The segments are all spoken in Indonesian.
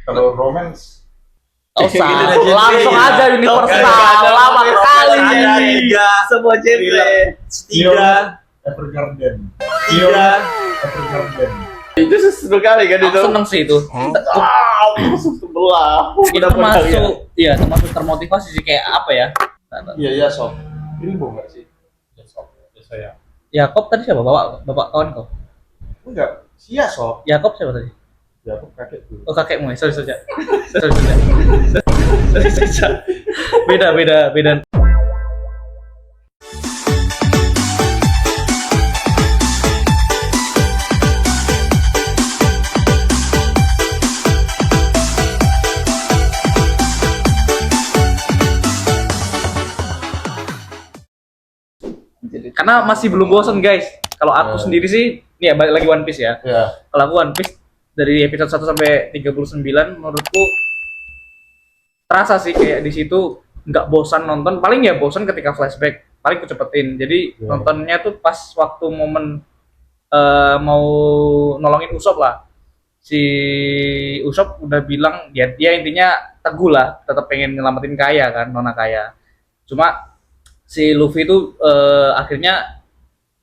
Kalau romance Oh, langsung aja universal Ada lama kali. Semua genre. Tiga Evergarden. Tiga. Evergarden. Itu seru kali kan Aku itu. seneng sih itu. Sebelah. Itu termasuk, iya termasuk termotivasi sih kayak apa ya? Iya ya sob. Rimbo nggak sih? Ya sob. Ya saya. Yakob tadi siapa? Bapak kawan kau? Enggak. Sia sob. Yakob siapa tadi? Ya aku kakek dulu. Oh kakekmu ya, sorry. Beda. Karena masih belum bosan guys. Kalau aku sendiri sih, nih ya balik lagi One Piece ya. Ya. Kalau aku One Piece dari episode 1 sampai 39 menurutku terasa sih kayak di situ nggak bosan nonton. Paling ya bosan ketika flashback. Paling kucepetin. Jadi nontonnya tuh pas waktu momen mau nolongin Usopp lah. Si Usopp udah bilang dia intinya teguh lah, tetap pengen nyelamatin Kaya kan, Nona Kaya. Cuma si Luffy itu akhirnya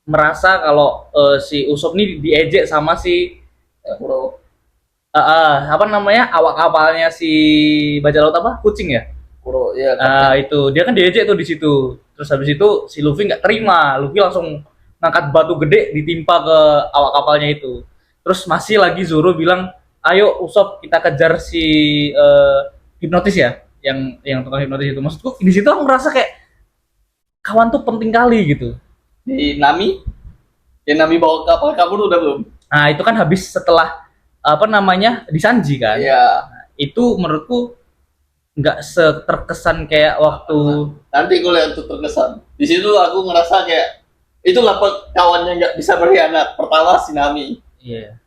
merasa kalau si Usopp ini diejek sama si apa namanya awak kapalnya si bajak laut apa kucing ya Kuro ya. itu dia kan diejek tuh di situ. Terus habis itu si Luffy nggak terima, Luffy langsung ngangkat batu gede ditimpa ke awak kapalnya itu. Terus masih lagi Zoro bilang ayo Usopp kita kejar si hipnotis ya yang tukang hipnotis itu. Maksudku di situ aku merasa kayak kawan tuh penting kali gitu. Di Nami. Yang Nami bawa kapal kabur udah belum? Nah itu kan habis setelah apa namanya di Sanji kan. Iya. Itu menurutku nggak terkesan kayak waktu Nanti gue lihat tuh terkesan. Di situ aku ngerasa kayak itulah kawannya nggak bisa berkhianat. Pertama si Nami. iya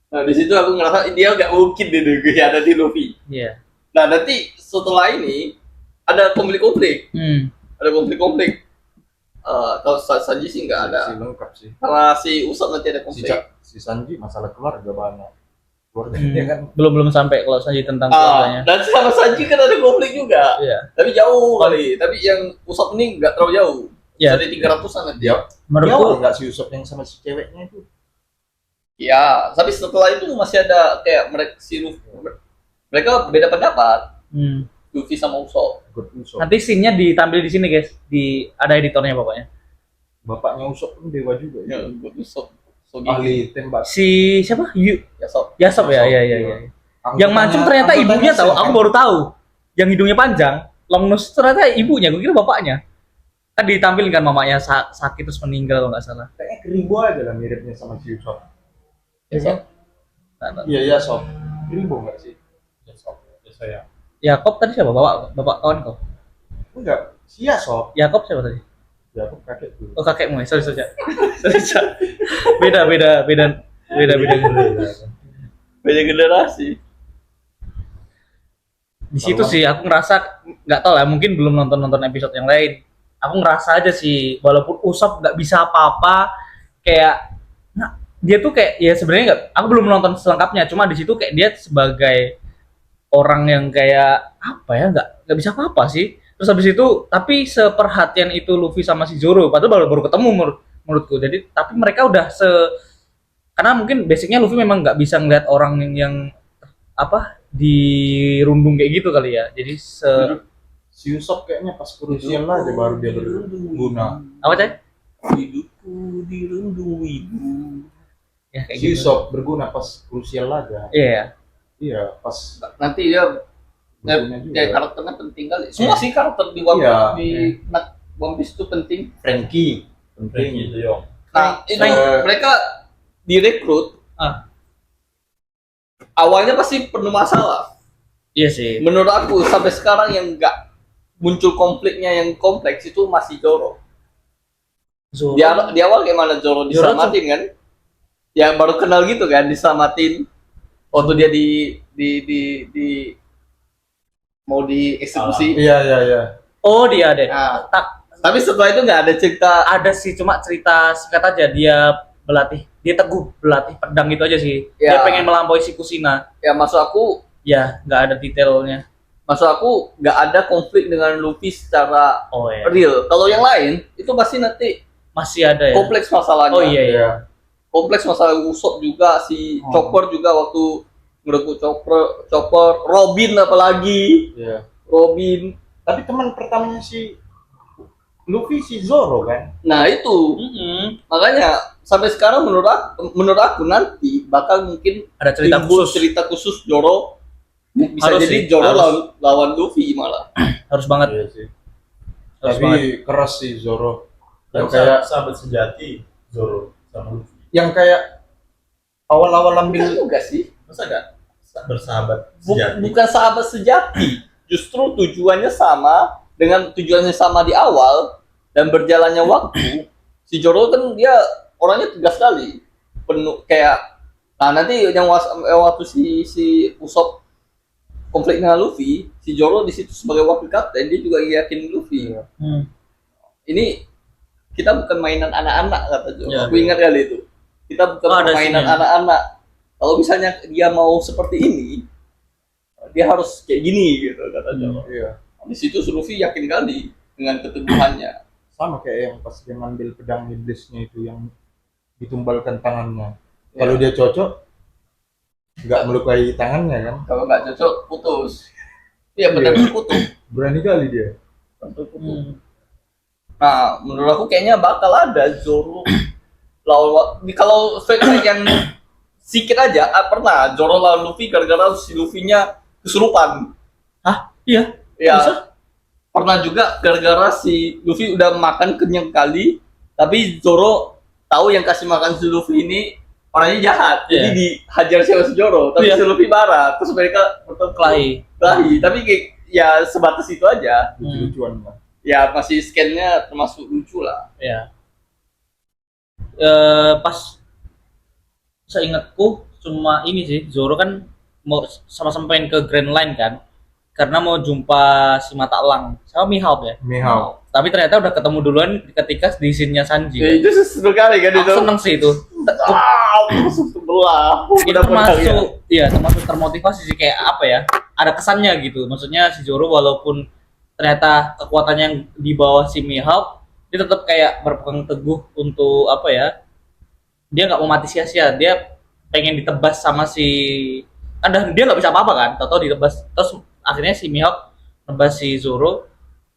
Nah di situ aku ngerasa dia nggak mungkin deh berkhianat di Luffy. iya Nah nanti setelah ini ada konflik-konflik. Ada konflik-konflik. Kalau Sanji sih nggak ada. Si lengkap sih. Karena si Usopp nanti ada konflik. Si Sanji masalah keluarga banyak. Keluarganya kan. belum sampai kalau Sanji tentang keluarganya. Dan sama Sanji kan ada konflik juga. Iya. Tapi jauh kali. Tapi yang Usopp ini nggak terlalu jauh. Iya. Dari 300-an nanti. Dia Menurutku nggak si Usopp yang sama si ceweknya itu. Ya, tapi setelah itu masih ada kayak mereka beda pendapat. Luffy sama Usopp. Good Usopp. nanti scene-nya ditampil di sini guys, ada editornya pokoknya. Bapaknya Usopp pun dewa juga Ya, ya. Usopp. So Ahli tembak. Si siapa? Usopp. Yasop ya, Yasop, iya. iya. Yang mancung ternyata Anggotanya ibunya tahu, Sen, aku kan? baru tahu. Yang hidungnya panjang, long nose ternyata ibunya, gue kira bapaknya. Kan ditampilkan kan mamanya sakit terus meninggal kalau nggak salah. Kayaknya Keribo aja lah miripnya sama si Usopp. Yasop. Iya ya sob. Keribo nggak sih? Ya sob. Ya saya. Yakob tadi siapa? Bapak kawan kau? Enggak. Sia sob. Yakob siapa tadi? Ya aku kakek dulu. Oh kakekmu ya, sorry. Beda. Beda generasi. Di situ sih aku ngerasa nggak tahu lah, mungkin belum nonton episode yang lain. Aku ngerasa aja sih walaupun Usopp nggak bisa apa-apa, kayak dia tuh kayak ya sebenarnya nggak, aku belum nonton selengkapnya, cuma di situ kayak dia sebagai orang yang kayak apa ya, nggak bisa apa-apa sih. Terus habis itu tapi seperhatian itu Luffy sama si Zoro, padahal baru ketemu menurutku. Jadi tapi mereka udah karena mungkin basicnya Luffy memang nggak bisa ngeliat orang yang apa dirundung kayak gitu kali ya. Jadi Si Usopp kayaknya pas krusial aja baru dia berguna. apa cah? Hidupku dirundung ibu. Ya kayak Si gitu. Usopp berguna pas krusial aja. Iya. Iya pas Nanti dia berguna juga. kayak karakternya penting kali. Semua sih karakter di One Iya. One Piece itu penting. Frankie penting gitu yo. Nah, itu Frank- mereka direkrut. Awalnya pasti penuh masalah. Iya sih. Menurut aku sampai sekarang yang nggak muncul konfliknya yang kompleks itu masih Zoro. Zoro. Di awal kayak mana Zoro diselamatin kan? Ya baru kenal gitu kan, diselamatin. Waktu dia di mau dieksekusi. Iya. Oh dia deh. Nah, tapi setelah itu nggak ada cerita. Ada sih, cuma cerita singkat aja, dia teguh berlatih pedang gitu aja sih. Ya. Dia pengen melampaui si Kushina. Ya maksud aku ya nggak ada detailnya. Maksud aku nggak ada konflik dengan Luffy secara Oh ya, real. Kalau yang lain itu pasti nanti masih ada ya. kompleks masalahnya. Oh iya. Iya. Kompleks masalah Usopp juga, si Oh. Chopper juga waktu ngerebut Chopper, Robin apalagi. Iya. Robin. Tapi teman pertamanya si Luffy si Zoro kan. Nah, itu. Makanya sampai sekarang menurut aku nanti bakal mungkin Ada cerita timbul khusus. cerita khusus Zoro. Bisa Harus jadi sih, Zoro harus. lawan Luffy malah. Harus banget. Iya sih. Harus Tapi banget. keras sih Zoro. Dan Yang kayak sahabat sejati Zoro sama Luffy. yang kayak awal-awal ambil Bukan juga sih. Masa gak bersahabat sejati? Bukan sahabat sejati. Justru tujuannya sama dengan tujuannya sama di awal dan berjalannya waktu. Si Zoro kan dia orangnya tegas sekali. Penuh kayak nah nanti yang waktu si Usopp konflik dengan Luffy, si Zoro di situ sebagai wakil kapten dia juga yakin Luffy. Iya. Ini kita bukan mainan anak-anak kata Zoro. Ya. Aku ingat kali itu. Kita bukan Oh, ada permainan scene-nya. anak-anak. Kalau misalnya dia mau seperti ini, dia harus kayak gini gitu kata Zoro. Iya. Di situ Luffy yakin kali dengan keteguhannya. Sama kayak yang pas dia ngambil pedang iblisnya itu yang ditumbalkan tangannya. Ya. Kalau dia cocok nggak melukai tangannya kan. Kalau nggak cocok putus. Iya benar Iya. putus. Berani kali dia. Nah menurut aku kayaknya bakal ada Zoro lawan kalau fake yang sikit aja pernah Zoro lawan Luffy gara-gara si Luffy-nya kesurupan. Hah? Iya. Ya, Bisa? pernah juga gara-gara si Luffy udah makan kenyang kali, tapi Zoro tahu yang kasih makan si Luffy ini orangnya jahat, jadi Iya. dihajar sama si Zoro, tapi Iya. si Luffy marah, terus mereka berkelahi, Kelahi. tapi kayak ya sebatas itu aja, Lucu-lucuan lah. ya masih scan-nya termasuk lucu lah. Ya. Pas seingatku cuma ini sih, Zoro kan mau sama-sama pengen ke Grand Line kan, karena mau jumpa si Mata Elang sama Mihawk ya. Mihawk. Tapi ternyata udah ketemu duluan ketika di scene-nya Sanji. Ya, itu seru kali kan Aku itu. seneng sih itu. Sebelah. Itu termasuk, iya termasuk termotivasi sih kayak apa ya? Ada kesannya gitu. Maksudnya si Zoro walaupun ternyata kekuatannya yang di bawah si Mihawk, dia tetap kayak berpegang teguh untuk apa ya? Dia nggak mau mati sia-sia. Dia pengen ditebas sama si, ada dia nggak bisa apa-apa kan? Tahu ditebas. Terus akhirnya si Mihawk nebas si Zoro.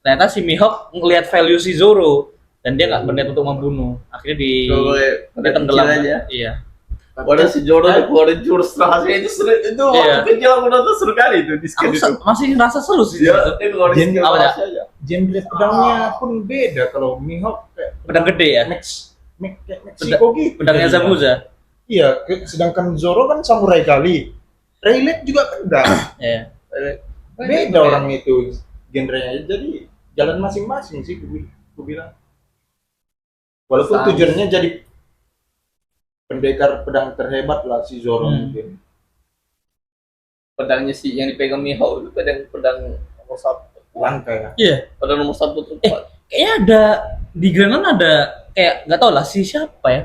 Ternyata si Mihawk ngelihat value si Zoro dan dia nggak berniat untuk membunuh. Akhirnya dia tenggelam. aja. Iya. Wadah si Zoro tuh keluarin jurus rahasia itu seru, itu Iya. waktu kecil aku nonton seru kali itu di scan Aku itu. masih ngerasa seru sih. Dia keluarin Gen- skill apa ya? rahasia aja. Genre pedangnya pun beda kalau Mihawk kayak Pedang gede ya. kayak Meksiko gitu. Pedangnya jadinya. Zabuza. Iya, sedangkan Zoro kan samurai kali. Rayleigh juga pedang. Ya. Beda orang itu genrenya. Jadi jalan masing-masing sih gue bilang. Walaupun Sama. tujuannya jadi pendekar pedang terhebat lah si Zoro mungkin. Pedangnya si yang dipegang Mihawk itu pedang nomor satu. Langka ya. Iya. Pedang nomor satu tuh. Kayaknya ada di Greenland ada kayak nggak tau lah si siapa ya.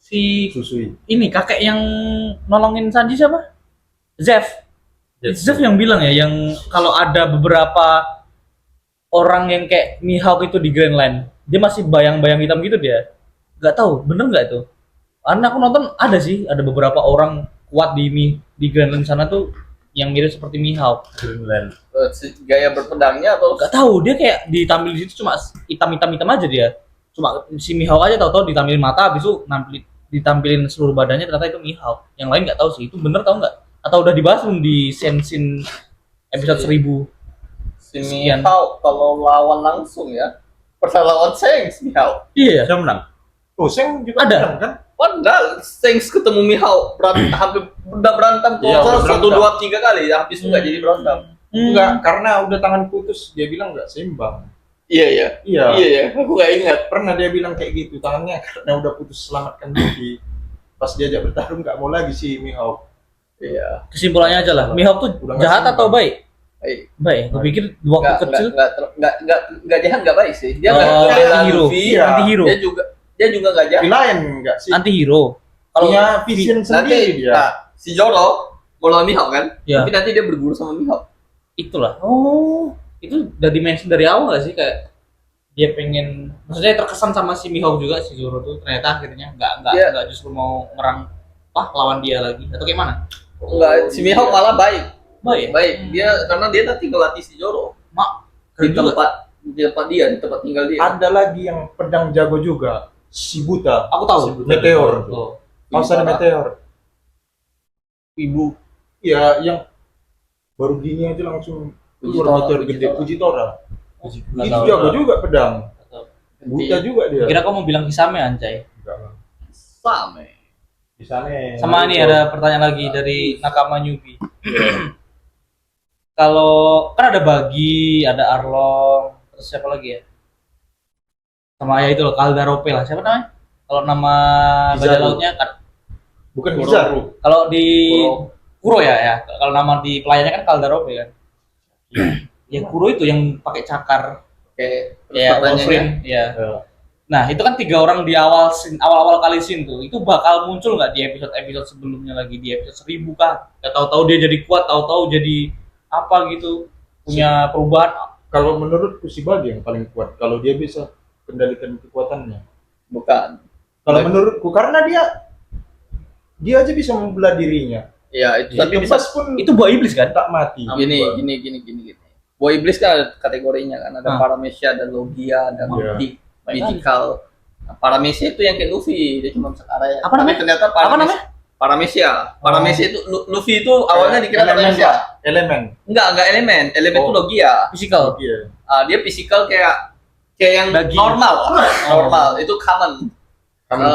Si Susui. ini kakek yang nolongin Sanji siapa? Zeff. Zeff yang bilang ya yang kalau ada beberapa orang yang kayak Mihawk itu di Greenland, dia masih bayang-bayang hitam gitu dia. Nggak tahu, bener nggak itu? Karena aku nonton ada sih, ada beberapa orang kuat di Greenland sana tuh yang mirip seperti Mihawk. Greenland. Gaya berpedangnya atau Gak tahu dia kayak ditampil di situ cuma hitam aja dia. Cuma si Mihawk aja tahu-tahu ditampilin mata, habis itu ditampilin seluruh badannya ternyata itu Mihawk. Yang lain nggak tahu sih itu bener tahu nggak? Atau udah dibahas belum di scene episode 1000? si Sekian. Mihawk kalau lawan langsung ya. Pernah lawan Shanks Mihawk. Iya. Siapa menang? Oh, Seng juga Ada. pedang kan? Padahal Shanks ketemu Mihawk hampir udah berantem Iya, kalau udah satu berantem. dua tiga kali habis juga jadi berantem. Enggak, karena udah tangan putus dia bilang nggak seimbang. Iya ya. Iya. Iya ya. Aku nggak ingat. Pernah dia bilang kayak gitu, tangannya karena udah putus selamatkan diri. Pas diajak bertarung nggak mau lagi si Mihawk. Iya. Kesimpulannya aja lah, Mihawk tuh Udah nggak jahat seimbang. atau baik? Baik. Baik. Gue pikir waktu kecil Nggak jahat nggak baik sih. Dia Oh, nggak bela anti-hero. Luffy. Iya. Anti-hero. Dia juga nggak jahat. Villain nggak sih? anti hero. Kalau Punya vision Nanti sendiri dia. nah, si Zoro mau lawan Mihawk kan? Iya. Tapi nanti dia berguru sama Mihawk. Itulah. Oh, itu udah dimention dari awal gak sih kayak dia pengen, maksudnya terkesan sama si Mihawk juga si Zoro tuh ternyata akhirnya Iya. nggak justru mau ngerang lawan dia lagi atau gimana? Enggak, si Mihawk malah baik. Baik. Baik, dia karena dia nanti ngelatih si Zoro di Keren juga. tempat tinggal dia. Ada lagi yang pedang jago juga, Shibuta. Aku tahu. Meteor. Oh. Pas ada meteor. Ibu. Ya, yang baru gini aja langsung keluar meteor gede. Fujitora. Nggak Itu tahu. jago juga pedang. Nggak tahu. Buta juga dia. Kira kamu mau bilang Kisame Anjay. Enggak lah. Sama. Di sana. Sama nih ada pertanyaan lagi dari Nakama Newbie. Kalau kan ada Bagi, ada Arlong, terus siapa lagi ya? Sama ya itu loh, Kaldarope lah. Siapa namanya? Kalau nama bajak Kizaru. lautnya kan Bukan Kuro. Kizaru. kalau di Kuro. Kuro ya. Kalau nama di pelayannya kan Kaldarope kan. Ya Kuro itu yang pakai cakar. Kayak Ya, Wolverine. Ya. Nah, itu kan 3 orang di awal-awal kali scene tuh. Itu bakal muncul nggak di episode-episode sebelumnya lagi di episode 1000 kah? Ya tahu-tahu dia jadi kuat, tahu-tahu jadi apa gitu. Punya perubahan. Kalau menurutku si Bagi yang paling kuat. Kalau dia bisa kendalikan kekuatannya. Bukan. Kalau Bagi. menurutku karena dia aja bisa membelah dirinya. Ya, itu tapi bisa Ditebas pun Itu buah iblis kan? tak mati. gini. Boy Iblis kan ada kategorinya kan, ada Ah. Paramecia, ada Logia, ada Iya. Mythical. Nah, Paramecia itu yang kayak Luffy, dia cuma sekarang. Apa Tapi namanya? ternyata Apa namanya? Paramecia. Paramecia itu Luffy itu awalnya dikira elemen, Paramecia. Pak. Elemen. Enggak elemen. Elemen itu Oh. Logia. Physical. Iya. Dia physical kayak yang Bagi. normal. Normal, itu common. Kamu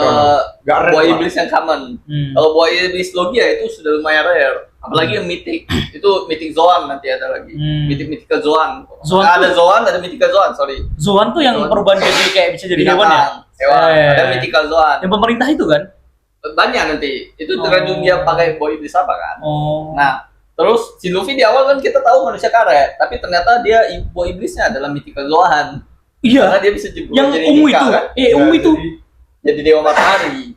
Gak Boy rare. Iblis yang common. Hmm. Kalau Boy Iblis Logia itu sudah lumayan rare. Apalagi yang mythic. Itu mythic Zoan nanti ada lagi. Mythical Zoan. Zoan Ada tuh- Zoan, ada mythical Zoan, sorry. Zoan tuh yang Zoan. perubahan jadi kayak bisa jadi hewan ya? Hewan. Eh. Ada mythical Zoan. Yang pemerintah itu kan? Banyak nanti. Itu Oh. tergantung dia pakai Boy Iblis apa kan. Oh. Nah, terus si Luffy di awal kan kita tahu manusia karet, tapi ternyata dia Boy Iblisnya adalah mythical Zoan. Karena Iya. dia bisa jadi Yang jadi ungu Nika, itu. kan? Ungu itu. Jadi dewa matahari.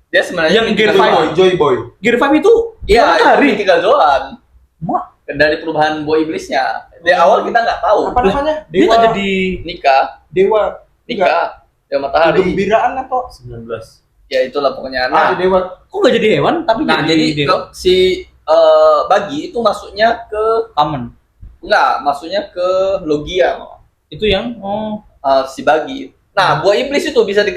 Dia sebenarnya Yang mythical Gear Zoan. Joy Boy. Gear 5 itu Iya, itu matahari. mythical Zoan. Mak, Dari perubahan Boy Iblisnya. Di awal kita nggak tahu. Apa namanya? dia nggak jadi Nika, Dewa. dewa matahari. Kegembiraan atau? 19. Ya itulah pokoknya. Ada Nah, dewa. kok nggak jadi hewan tapi nah jadi dewa? si Bagi itu masuknya ke Common. masuknya ke Logia. Itu yang Si Bagi. Nah, buah iblis itu bisa di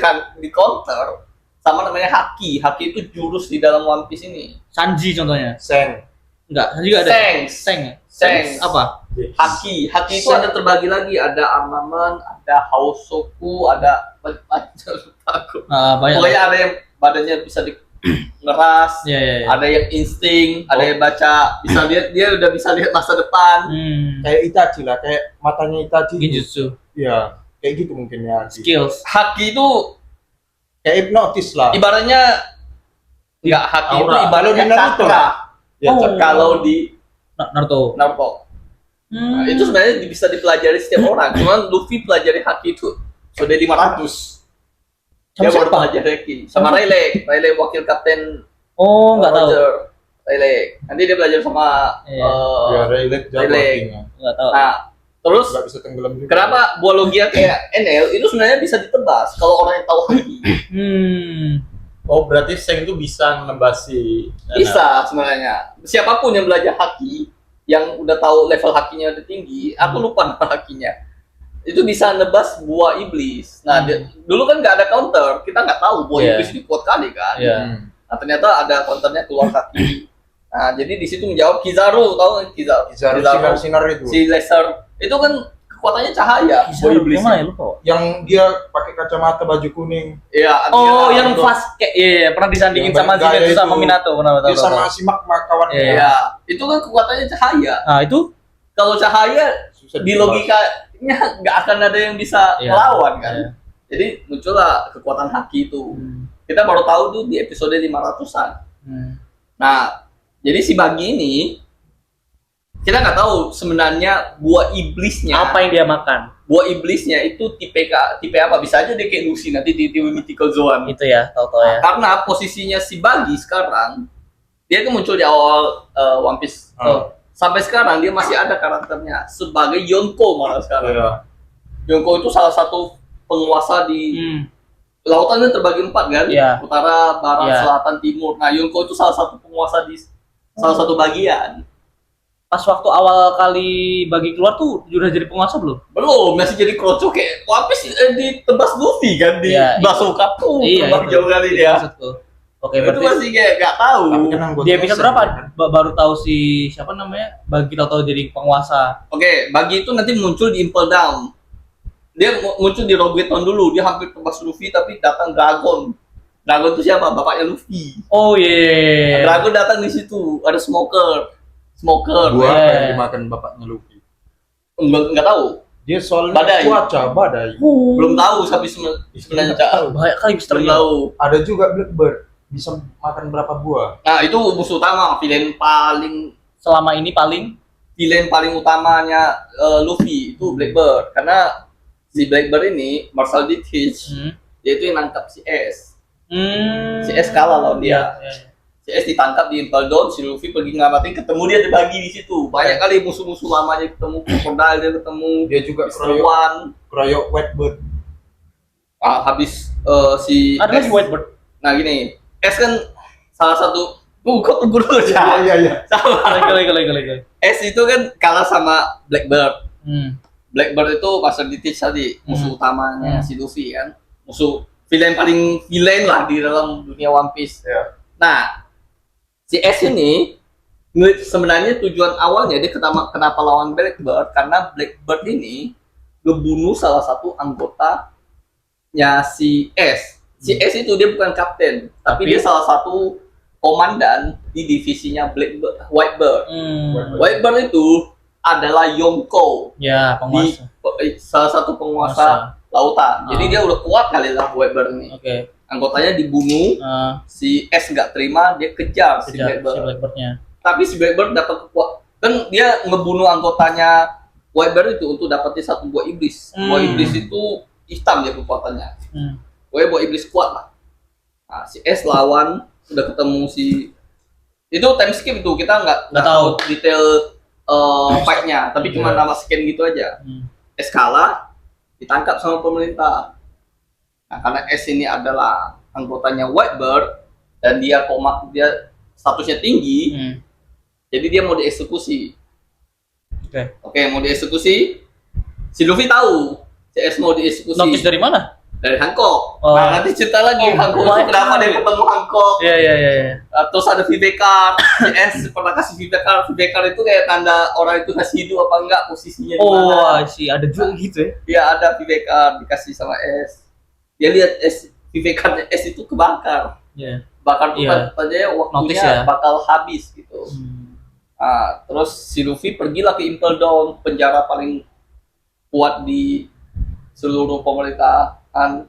counter sama namanya Haki. Haki itu jurus di dalam One Piece ini. Sanji contohnya. Seng. Enggak, Sanji juga ada. Sengs. Seng ya? Sengs. Apa? Haki. Haki itu ada terbagi lagi. Ada armamen, ada Hausoku, ada macam takut. Banyak. Pokoknya ada yang badannya bisa di ngeras, Iya, iya, iya. ada yang insting, ada yang baca, bisa lihat dia udah bisa lihat masa depan. Kayak Itachi lah. Kayak matanya Itachi. Genjutsu. Iya. Kayak gitu mungkin ya. Skills. Haki itu Kayak hipnotis lah. ibaratnya enggak haki itu Aura. ibaratnya Kalau di Naruto. cakra. Ya, Oh. Kalau di Naruto. Naruto. Nah, itu sebenarnya bisa dipelajari setiap orang. Cuman Luffy pelajari haki itu sudah 500. Dia baru Sama siapa? belajar haki. Sama Rayleigh. Rayleigh wakil kapten Oh, nggak tahu. Roger. Rayleigh. Nanti dia belajar sama Iya. Ya, Rayleigh jago Rayleigh. artinya. Nggak tahu. Nah, terus Nggak bisa tenggelam juga. kenapa buah logia kayak NL itu sebenarnya bisa ditebas kalau orang yang tahu haki. Oh, berarti Seng itu bisa nebasi. Bisa sebenarnya. Siapapun yang belajar haki, yang udah tahu level hakinya udah tinggi, aku lupa nama hakinya. Itu bisa nebas buah iblis. Nah, dulu kan nggak ada counter, kita nggak tahu buah Iya. iblis ini kuat kali kan. Iya. Nah, ternyata ada counternya keluar haki. Nah, jadi di situ menjawab Kizaru, tahu nggak Kizaru? Kizaru sinar itu. Si laser itu kan kekuatannya cahaya. Buah iblis. Gimana ya lu kok? Yang dia pakai kacamata baju kuning. Iya. Oh, artinya- yang fast kayak iya, pernah disandingin Yang sama bergaya Zenitsu sama itu. Minato, pernah tahu. Dia sama si Magma kawannya. Iya. Iya, itu kan kekuatannya cahaya. Nah, itu Kalau cahaya Susah di ditebas. logikanya nggak akan ada yang bisa Iya. melawan kan. Iya. Jadi muncullah kekuatan haki itu. Kita baru tahu tuh di episode 500-an. Nah, jadi si Bagi ini kita nggak tahu sebenarnya buah iblisnya. Apa yang dia makan? Buah iblisnya itu tipe apa? Bisa aja dia kayak Lucy nanti di Mythical Zone. Itu ya, tahu-tahu ya. Karena posisinya si Bagi sekarang Dia kan muncul di awal One Piece. Ah. Sampai sekarang dia masih ada karakternya sebagai Yonko malah sekarang. Iya. Yonko itu salah satu penguasa di lautannya terbagi 4 kan? Iya. Utara, barat, Iya. selatan, timur. Nah, Yonko itu salah satu penguasa di salah satu bagian. Pas waktu awal kali bagi keluar tuh udah jadi penguasa belum? Belum, masih jadi kroco kayak One Piece ditebas Luffy kan di Iya, Basoka tuh. Iya, terbang itu. jauh kali dia. Maksudku. Oke, Itu berarti masih kayak nggak tahu. Tapi kan anggota di episode Sen, berapa kan? baru tahu si siapa namanya bagi tahu jadi penguasa. Oke, bagi itu nanti muncul di Impel Down. Dia muncul di Rogeton dulu, dia hampir tebas Luffy tapi datang Dragon. Dragon itu siapa? Bapaknya Luffy. Oh iya. Dragon datang di situ, ada Smoker. Smoker. Buah Iya. yang dimakan bapaknya Luffy. Nggak tahu. Dia soalnya Badai. cuaca badai. Belum tahu sampai sebenarnya Cak. Banyak kali Belum misterinya. tahu. Ada juga Blackbird bisa makan berapa buah. Nah, itu musuh utama, villain Selama ini paling utamanya Luffy itu Blackbird. Karena si Blackbird ini Marshall Dietrich, dia itu yang nangkap si S. Si S kalah lawan dia. Iya. Si S ditangkap di Impel Down, si Luffy pergi ngelamatin, ketemu dia dibagi di situ. Banyak kali musuh-musuh lamanya ketemu, Crocodile dia ketemu, Dia juga Mr. One. kroyok Whitebird. Habis si Ada lagi S. Whitebird. Nah gini, S kan salah satu kok tunggu dulu aja. Iya. Sama. Lagi. S itu kan kalah sama Blackbird. Hmm. Blackbird itu Master Dietrich tadi, musuh utamanya Hmm. si Luffy kan. Musuh villain paling villain lah di dalam dunia One Piece. Iya. Nah, si S ini sebenarnya tujuan awalnya dia kenapa lawan Blackbird karena Blackbird ini ngebunuh salah satu anggotanya si S. Si S itu dia bukan kapten, tapi dia salah satu komandan di divisinya Whitebird. Whitebird itu adalah Yonko, Ya, penguasa. salah satu penguasa lautan. Jadi dia udah kuat kali lah Whitebird ini. Oke. Anggotanya dibunuh, si S nggak terima, dia kejar si Kejar si Blackbird. Blackbird-nya. Tapi si Blackbird dapat kekuatan, kan dia ngebunuh anggotanya Whitebird itu untuk dapetin satu buah iblis. Buah iblis itu hitam dia kekuatannya. Pokoknya buah iblis kuat lah. Nah, si S lawan, udah ketemu si itu time skip itu, kita nggak tahu detail fight-nya, tapi cuma nama scan gitu aja. S kalah, ditangkap sama pemerintah. Nah, karena S ini adalah anggotanya Whitebird dan dia statusnya tinggi, jadi dia mau dieksekusi. Oke, mau dieksekusi. Si Luffy tahu si S mau dieksekusi. Notis dari mana? Dari Hancock. Oh. Nah, nanti cerita lagi Hancock itu kenapa dia ketemu Hancock. Iya. Terus ada Vivekar. Si S pernah kasih Vivekar. Vivekar itu kayak tanda orang itu masih hidup apa enggak, posisinya di mana. Oh, sih ada juga gitu ya. Iya, ada Vivekar dikasih sama S. Dia lihat Vivekar S itu kebakar. Iya. Bakar tuh Iya. katanya waktunya Notice ya. bakal habis gitu. Nah, terus si Luffy pergilah ke Impel Down, penjara paling kuat di seluruh pemerintahan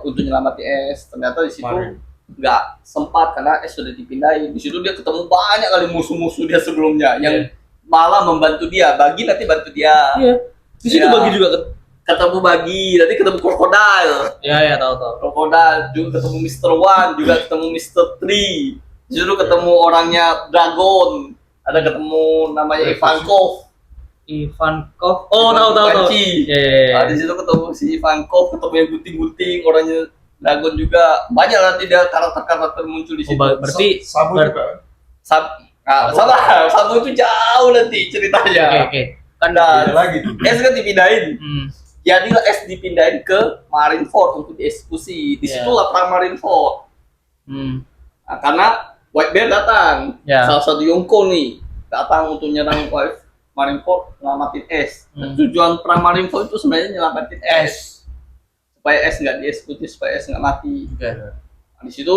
untuk nyelamatin S. Ternyata di situ nggak sempat karena S sudah dipindahin. Di situ dia ketemu banyak kali musuh-musuh dia sebelumnya yang malah membantu dia. Bagi nanti bantu dia. Iya. Di situ Iya. bagi juga Ketemu Bagi, nanti ketemu Crocodile. Iya, tahu. Crocodile, juga ketemu Mr. One, juga ketemu Mr. Three. Di situ ketemu orangnya Dragon. Ada ketemu namanya Ivankov. Ivankov. Oh, tahu. Banshee. Iya. Nah, di situ ketemu si Ivankov, ketemu yang gunting-gunting, orangnya Dragon juga. Banyak nanti dia karakter-karakter muncul di situ. Berarti Sabu juga. Sabu itu jauh nanti ceritanya. Oke. Kan Beda lagi tuh. S kan dipindahin. Hmm. Jadilah S dipindahin ke Marineford untuk dieksekusi. Disitulah perang Marineford. Nah, karena Whitebeard datang, salah satu Yonko nih datang untuk nyerang Marineford, nyelamatin S. Tujuan perang Marineford itu sebenarnya nyelamatin S supaya S nggak dieksekusi, supaya S nggak mati. Nah, di situ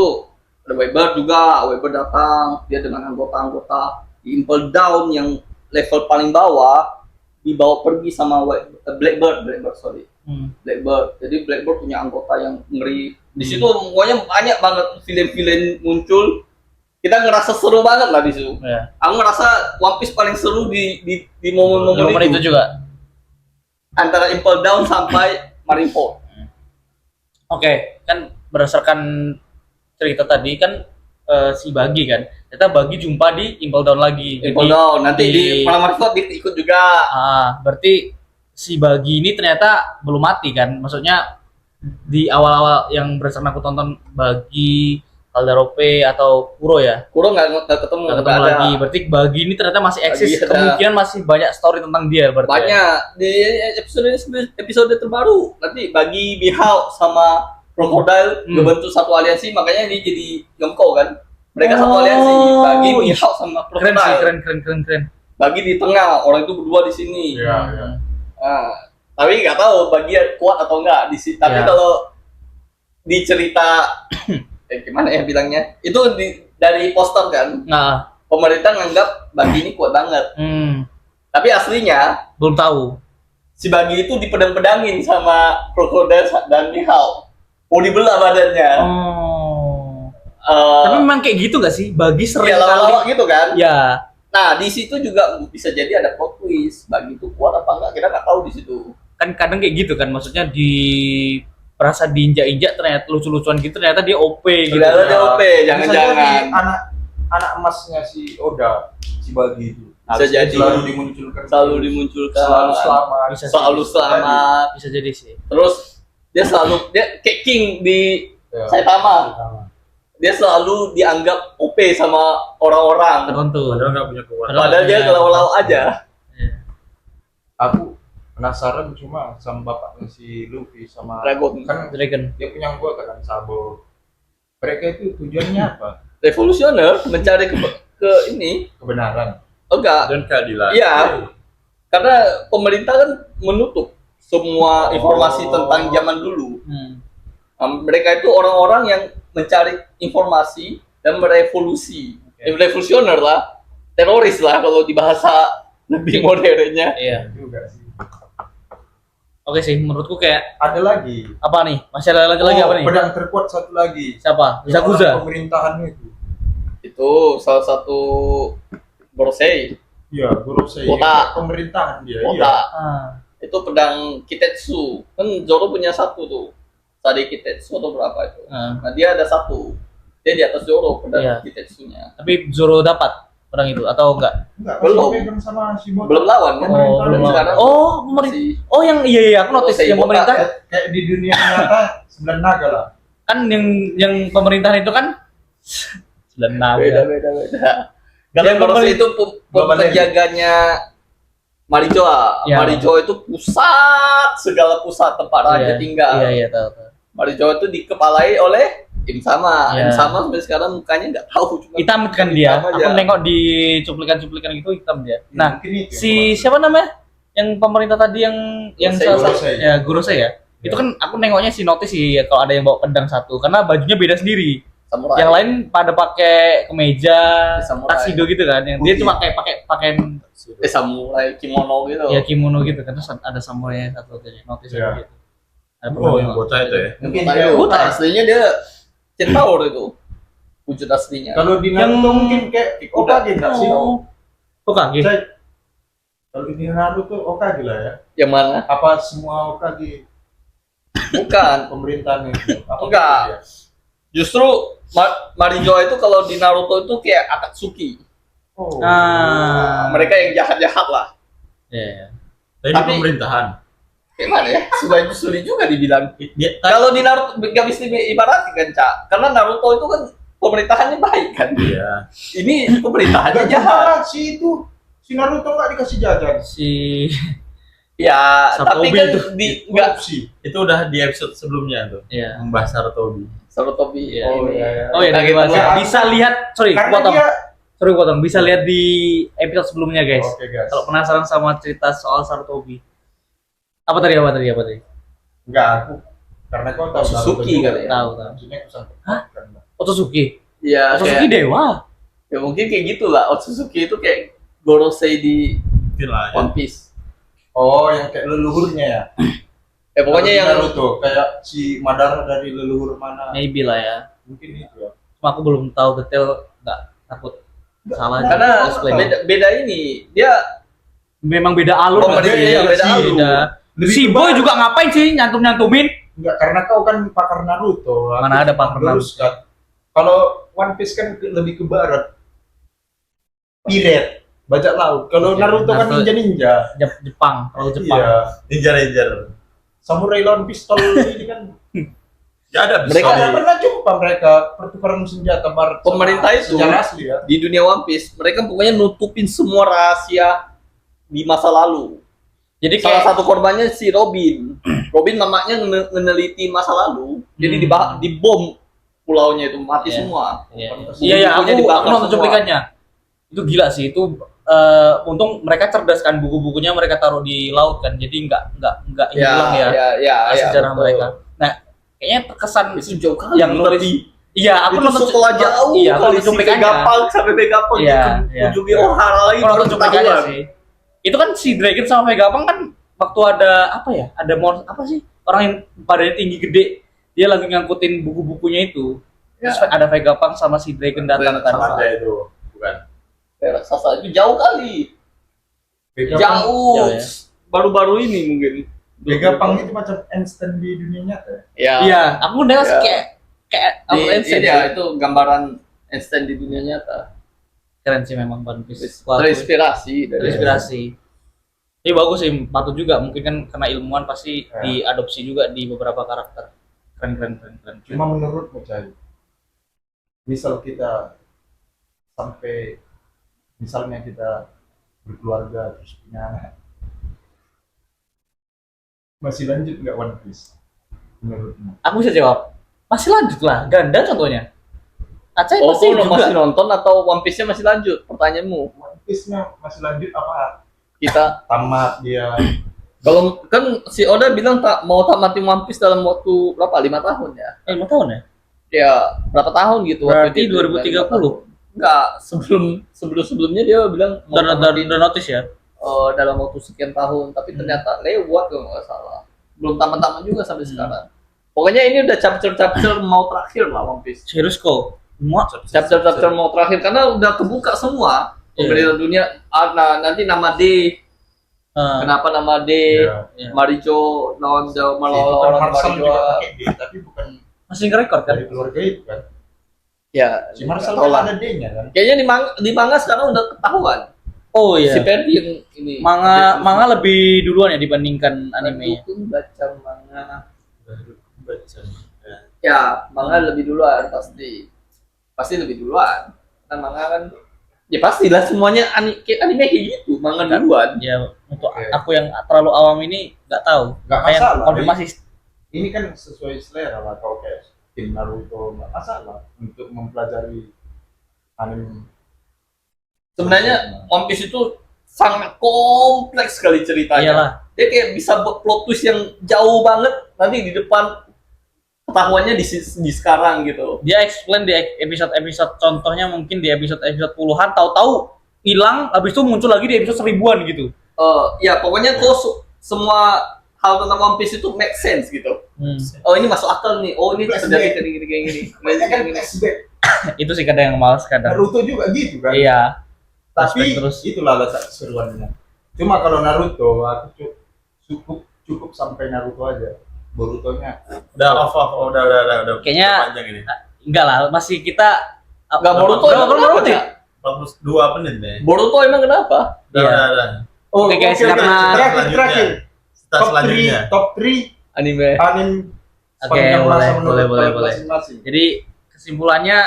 ada Whitebeard juga. Whitebeard datang, dia dengan anggota-anggota di Impel Down yang level paling bawah, dibawa pergi sama Blackbird. Jadi Blackbird punya anggota yang ngeri. Di situ pokoknya banyak banget villain-villain muncul. Kita ngerasa seru banget lah di situ. Iya. Aku ngerasa One Piece paling seru di momen-momen itu juga. Antara Impel Down sampai Marineford. Oke, kan berdasarkan cerita tadi kan si Bagi kan. Ternyata Bagi jumpa di Impel Down lagi. Impel Down. Nanti di Malam Marsot dia ikut juga. Berarti si Bagi ini ternyata belum mati kan? Maksudnya di awal-awal yang berdasarkan aku tonton Bagi, Calderope atau Kuro ya? Kuro nggak ketemu. Nggak ketemu nggak ada. lagi. Berarti Bagi ini ternyata masih eksis. Bagi ada. Kemungkinan masih banyak story tentang dia berarti. Ya? Banyak di episode terbaru nanti Bagi Mihawk sama Crocodile ngebentuk satu aliansi, makanya dia jadi Yonko kan. Mereka satu aliansi, Bagi Mihawk sama Keren sih, Crocodile. keren. Bagi di tengah, orang itu berdua di sini. Iya, iya. Nah, tapi nggak tahu Bagi kuat atau enggak di sini. Tapi Ya. kalau di cerita gimana ya bilangnya? Itu dari poster kan. Nah, Pemerintah nganggap Bagi ini kuat banget. Tapi aslinya belum tahu. si Bagi itu dipedang-pedangin sama Crocodile dan Mihawk. Mau dibelah badannya. Oh. Eh, Tapi memang kayak gitu gak sih? Bagi sering ya lama-lama gitu kan. Ya, Nah, di situ juga bisa jadi ada plot twist. Bagi itu kuat apa enggak? Kita nggak tahu di situ. kan kadang kayak gitu kan. Maksudnya di perasa diinjak-injak ternyata lucu-lucuan gitu ternyata dia OP gitu. Tidak ada DOP, Bisa jangan-jangan. jadi anak emasnya si Oda, si Bagi itu. Bisa jadi. Selalu dimunculkan. Selalu dimunculkan. Selalu selamat. Bisa Selalu jadi. selamat. Bisa jadi sih. Terus dia kayak King di Ya. Saitama. Dia selalu dianggap OP sama orang-orang. Tertentu. Padahal nggak punya kekuatan. Padahal dia punya- galau-galau aja. Iya. Aku penasaran cuma sama bapaknya si Luffy sama Dragon. kan Dragon. dia punya anggota kan Sabo. Mereka itu tujuannya apa? Revolusioner mencari ke ini. Kebenaran. Oh, enggak. Dan keadilan. Iya. Karena pemerintah kan menutup semua informasi tentang zaman dulu. Mereka itu orang-orang yang mencari informasi dan merevolusi. Revolusioner lah, teroris lah kalau di bahasa lebih modernnya. Iya. Juga sih. Oke sih, menurutku kayak Ada lagi. apa nih? Masih ada lagi apa nih? Pedang terkuat satu lagi. Siapa? Yang Zakuza. orang Pemerintahan itu. Itu salah satu Borosei, Iya, Gorosei. Kota. Pemerintahan dia. kota. Iya. Itu pedang Kitetsu. Kan Zoro punya satu tuh. Tadi Kitetsu atau berapa itu? Nah, Nah, dia ada satu. Dia di atas Zoro pedang Iya. Kitetsunya. tapi Zoro dapat pedang itu atau enggak? Enggak, Belum. masih pegang sama si Botak. Belum lawan kan? Oh, belum. Sekarang Oh, pemerintah. masih Oh, yang iya aku notice Gorosei yang Botak. pemerintah Kayak di dunia nyata 9 naga lah. kan yang pemerintahan itu kan sembilan naga. beda. Karena Yang Gorosei itu Bapak penjaganya Marijoa. Ya. Marijoa itu segala pusat tempat raja tinggal. Iya, tahu. Marijoa itu dikepalai oleh Im-sama. Ya. Im-sama sampai sekarang mukanya nggak tahu. Cuma Hitam kan dia. hitam aja. Aku nengok di cuplikan-cuplikan itu hitam dia. Nah, Mungkin itu si yang siapa namanya? Yang pemerintah tadi yang Gorosei. salah satu Gorosei. ya Gorosei ya. Itu kan aku nengoknya si notice sih kalau ada yang bawa pedang satu karena bajunya beda sendiri. samurai. Yang lain pada pakai kemeja, Samurai. tuxedo gitu kan. Yang dia Putih. cuma kayak pakai pakaian Samurai kimono gitu. ya kimono gitu kan. Terus ada samurai satu aja notice Iya. gitu. Ada Oh, yang pedang. bocah itu ya. Mungkin Tapi dia Buta. aslinya dia centaur itu. Wujud aslinya. Kalau di Naruto mungkin kayak Okage enggak sih? Hokage. Saya- Kalau di Naruto Okage lah ya. Yang mana? Apa semua Okage Bukan. pemerintahan itu? Apa Enggak. dia? Justru Marijoa itu kalau di Naruto itu kayak Akatsuki. Oh. Mereka yang jahat-jahat lah. Iya. Tapi Tapi- di pemerintahan. Kayak mana ya? Sulit juga dibilang. Dia Kalau di Naruto nggak bisa diibaratkan, Cak. Karena Naruto itu kan pemerintahannya baik kan. iya. Ini pemerintahannya Enggak jahat. jahat si itu. Si Naruto enggak dikasih jajan. Si Ya, Sarutobi tapi kan itu. di nggak Korupsi. Itu udah di episode sebelumnya tuh. ya. Membahas Sarutobi. Sarutobi. Iya. Oh, ini. iya, iya. Oh ya, dari Kaget bahasa. banget. Bisa lihat, sorry, Karena potong. dia Sorry, potong. Bisa lihat di episode sebelumnya, guys. Oke, guys. Kalau penasaran sama cerita soal Sarutobi. Apa tadi? Enggak, aku karena kau tahu Suzuki Naruto juga. kali ya? Tahu. Maksudnya aku sampai Hah? kan. Otsutsuki. Iya, Otsutsuki kayak, dewa. ya mungkin kayak gitulah. Otsutsuki itu kayak Gorosei di Mungkin lah ya. One Piece. Oh, yang kayak leluhurnya ya. Ya pokoknya Kalau yang di Naruto kayak si Madara dari leluhur mana? Maybe lah ya. Mungkin itu ya. Cuma aku belum tahu detail, nggak takut salah. karena explain. beda ini. Dia Memang beda alur. Oh, nggak beda- sih? iya, beda Sih, alur. beda. Lebih Si ke Boy mana? juga ngapain sih nyantum-nyantumin? Enggak, karena kau kan pakar Naruto. Aku Mana ada pakar meluruskan. Kalau One Piece kan lebih ke barat. Pirate, bajak laut. Kalau Oke, Naruto kan Naruto- ninja-ninja. Jepang, kalau Jepang. Iya. Ninja. Samurai lawan pistol ini kan. Ya ada Mereka Saya bisa pernah jumpa mereka pertukaran senjata barat. sama Pemerintah itu sejarah asli ya. di dunia One Piece mereka pokoknya nutupin semua rahasia di masa lalu. Jadi Salah kayak satu korbannya si Robin. Robin mamanya meneliti masa lalu, jadi dibom pulaunya itu mati Iya. semua. iya, aku Buku-bukunya dibakar nonton semua. cuplikannya. Itu gila sih, itu untung mereka cerdas kan, buku-bukunya mereka taruh di laut kan, jadi nggak hilang ya, sejarah betul. mereka. Nah, kayaknya terkesan Itu jauh kali. yang nulis. Iya, aku Itu nonton setelah jauh Iya, aku kali nonton si cuplikannya. Vegapunk sampai Vegapunk Iya, ke iya. ujungnya Ohara lagi. Aku nonton baru cuplikannya ketahuan. sih. Itu kan si Dragon sama Vegapunk kan waktu ada apa ya? Ada apa sih? Orang yang badannya tinggi gede, dia lagi ngangkutin buku-bukunya itu. Ya. Terus ada Vegapunk sama si Dragon datang kan. sama aja itu, bukan? Raksasa itu jauh kali. Vegapunk Jauh Jauh. ya. Baru-baru ini mungkin. Vegapunk itu macam Einstein di dunia nyata. Ya. Iya, aku udah Ya. kayak Albert Einstein sih. Itu gambaran Einstein di dunia nyata. Keren sih memang One Piece. Wah, Terinspirasi dari terinspirasi. Ini bagus sih, patut juga. Mungkin kan karena ilmuwan pasti Ya. diadopsi juga di beberapa karakter. Keren. Cuma menurutmu Cai, misal kita sampai misalnya kita berkeluarga terus punya anak, masih lanjut nggak One Piece menurutmu? Aku bisa jawab. Masih lanjut lah, Ganda contohnya. Aceh Oh, pasti kau juga. masih nonton atau One Piece-nya masih lanjut? Pertanyaanmu. One Piece-nya masih lanjut apa? Kita Tamat dia. kalau kan si Oda bilang tak mau tamatin One Piece dalam waktu berapa? 5 tahun ya? 5 tahun ya? Ya, berapa tahun gitu Berarti dia bilang 2030. Enggak, sebelumnya dia bilang mau tamatin Dan notice ya. dalam waktu sekian tahun, tapi ternyata lewat kalau nggak salah. Belum tamat-tamat juga sampai sekarang. Pokoknya ini udah chapter-chapter mau terakhir lah One Piece. Serius kok. Semua Chapter-chapter mau terakhir karena udah kebuka semua pemerintah dunia. Nah, nanti nama D. Kenapa nama D? Iya. Marijo lawan Itu melawan kan orang Marshall Marijo. juga pakai D, tapi bukan masih nge-record kan? dari keluarga itu kan. Ya, Si Marshall nggak tahu kan lah. ada D-nya kan. Kayaknya di manga sekarang udah ketahuan. Oh iya. Si Perdi yang ini. Manga lebih duluan ya dibandingkan animenya. Aku baca manga. Baca. Ya, manga lebih duluan pasti lebih duluan. Karena manga kan ya pastilah semuanya anime kayak gitu, manga duluan. Ya untuk Oke. aku yang terlalu awam ini nggak tahu. Nggak Kayak masalah. konfirmasi. Ini kan sesuai selera lah, kalau kayak tim Naruto nggak masalah untuk mempelajari anime. Sebenarnya One Piece itu sangat kompleks sekali ceritanya. Iyalah. Dia kayak bisa buat plot twist yang jauh banget nanti di depan ketahuannya di sekarang gitu. Dia explain di episode-episode, contohnya mungkin di episode puluhan, tahu-tahu hilang, habis itu muncul lagi di episode 1000-an gitu. Ya pokoknya kok semua hal tentang One Piece itu make sense gitu. Oh ini masuk akal nih. Oh ini terjadi kayak gini. Banyak kan flashback. Itu sih kadang yang males kadang. Naruto juga gitu kan. Iya. Tapi Flashback terus. itulah letak keseruannya. Cuma kalau Naruto aku cukup sampai Naruto aja. Borutonya Udah udah. Kayaknya- panjang ini. Enggak lah, masih kita Nggak Boruto, Nggak, emang Boruto kenapa, ya? 42 menit deh. Boruto emang kenapa? Iya. Udah. Oke, guys, karena- terakhir. Setelah selanjutnya. Top 3 Anime. anime Oke, sepanjang masa menurut boleh. kalian masing-masing. Jadi kesimpulannya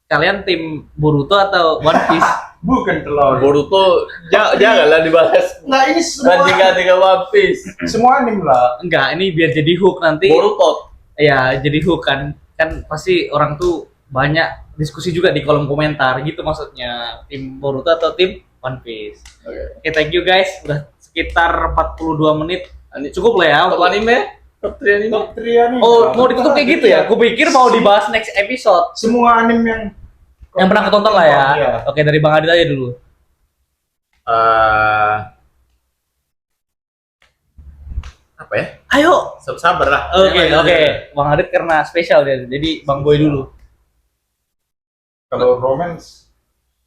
kalian tim Boruto atau One Piece? Bukan telur. Boruto janganlah dibahas Nah ini semua ganti-ganti One Piece. semua anime lah. Enggak, ini biar jadi hook nanti. Boruto. Ya, jadi hook kan pasti orang tuh banyak diskusi juga di kolom komentar gitu, maksudnya tim Boruto atau tim One Piece. Oke, thank you guys, udah sekitar 42 menit. Cukup lah ya Top untuk anime? Top 3 anime? Top 3 anime. Oh, mau ditutup kayak gitu ya? Gue pikir mau dibahas next episode. Semua anime yang Yang pernah ketonton lah ya. Iya. Oke, dari Bang Adit aja dulu. Apa ya? Ayo. Sabar lah. Oke, Yang oke. mana? Bang Adit karena spesial dia. Jadi Bang Boy dulu. Kalau romance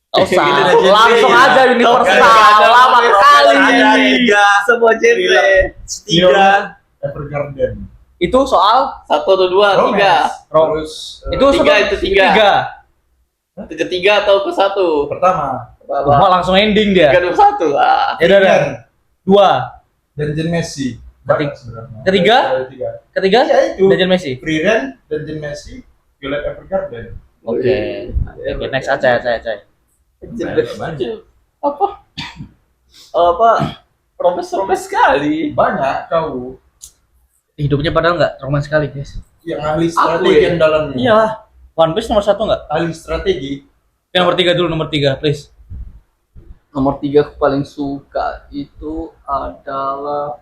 Oh, Gitu usah. aja, Langsung iya. aja universal. Nggak ada Lama universal kali. aja. Semua genre. Tiga. Evergarden. Itu soal Satu atau dua, tiga. Terus itu tiga, itu tiga. Ketiga atau ke satu? pertama Wah, langsung ending dia. Tiga, dua, satu. Ah. Ya udah. Dua. Dungeon Messi. Banyak sebenarnya. Ketiga? Ada tiga. Ketiga? Ya, itu. Dungeon Messi. Free Run, Dungeon Messi, Violet Evergarden. Oke. Oke, next aja. Apa? Apa? Romes sekali. Banyak kau Hidupnya padahal nggak romantis sekali, guys. yang ahli Aku strategi ya? yang dalamnya. Iyalah. One Piece nomor 1 nggak? Ahli strategi. Nomor 3 dulu, nomor 3, please. Nomor 3 aku paling suka itu adalah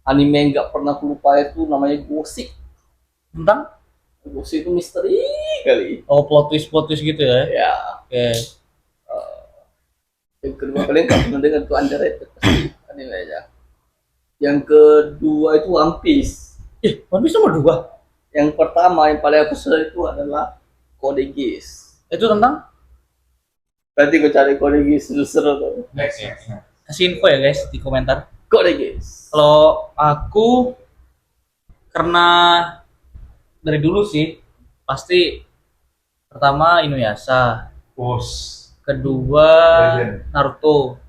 anime yang nggak pernah aku lupa, itu namanya Gosik. Tentang Gosik itu misteri kali. plot twist gitu ya. Ya. Oke. Yang kedua kalian nggak pernah dengar tuh underrated pasti anime aja. Yang kedua itu One Piece. One Piece nomor 2. Yang pertama yang paling aku suka itu adalah Code Geass. Itu tentang Berarti gue cari Code Geass itu seru tuh. Next. kasih info ya, guys, di komentar. Code Geass. Kalau aku karena dari dulu sih pasti pertama Inuyasha, Bos. kedua Legend. Naruto,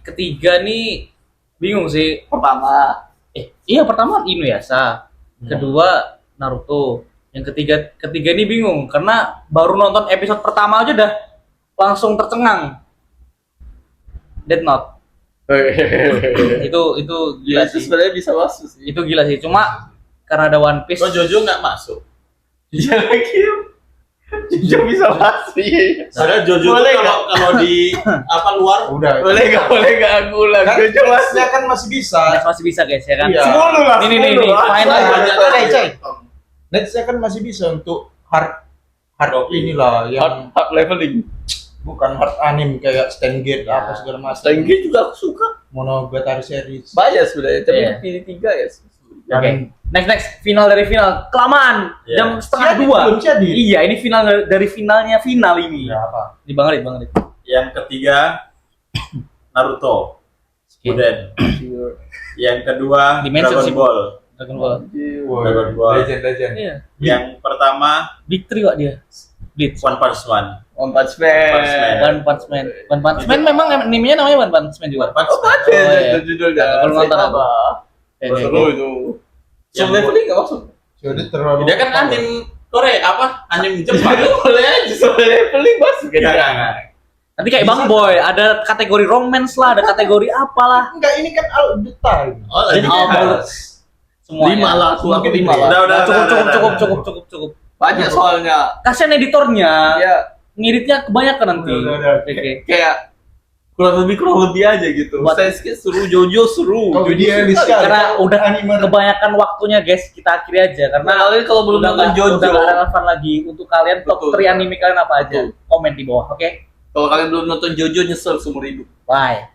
ketiga nih bingung sih. Pertama. Iya, pertama Inuyasha, kedua Naruto, yang ketiga ini bingung karena baru nonton episode pertama aja udah langsung tercengang. Death Note. itu gila Itu sih. sebenarnya bisa masuk sih. Itu gila sih. Cuma karena ada One Piece. Kok Jojo nggak masuk? Iya lagi. Jujur bisa masuk. Iya. Padahal Jojo tuh Boleh kalau di apa luar Udah. Boleh gak aku ulang? Kan Jujur masuk. nextnya kan masih bisa. Next masih bisa, guys, ya kan? Iya. 10 lah. Ini, 10 lah. final. Cai. Nextnya kan masih bisa untuk hard inilah yang Hard leveling. bukan hard anime kayak Steingate apa segala macam. Stenggi juga aku suka. Monogatari series. Banyak sebenarnya, tapi Iya. pilih 3 ya. Oke. Next final dari final. Kelamaan. Iya. Jam setengah Jadi, 2. belum jadi. Iya, ini final dari finalnya final ini. Ya apa? Di Bang Rit. yang ketiga Naruto. Kemudian yang kedua Dimension Dragon sih. Ball. Dragon Ball. Dragon Ball. Legend. Iya. Yang pertama Big 3 kok dia. Bleach. One Punch Man. One Punch Man. One Punch Man. One Punch Man memang animenya namanya One Punch Man juga. One Punch Oh, Man. Punch Man. Oh, iya. Itu judulnya. Kalau nonton Saya apa? tahu. Oke, Seru oke. itu. Yang Soul leveling gak masuk? Jadi terlalu. Dia kan anime Korea apa? Anime Jepang. Boleh aja soul leveling masuk kan? Enggak. Nanti kayak Bang Boy, ada kategori romance lah, ada kategori apalah. Enggak, ini kan all the time. Oh, Jadi lagi all semuanya. 5 lah, aku Mungkin 5 lah. Udah. Cukup. Banyak soalnya. Kasian editornya. Ya, Ngiritnya kebanyakan nanti. Udah. Oke. kayak kurang lebih aja gitu. Buat- Sense seru, Jojo seru. Oh, Jojo idealis suka. sekali. Karena udah anime kebanyakan waktunya, guys, kita akhiri aja karena Nah, kalian kalau belum nonton Jojo, udah nggak relevan lagi untuk kalian top Betul. 3 anime kalian apa aja. Betul. Komen di bawah, oke? kalau kalian belum nonton Jojo nyesel seumur hidup. Bye.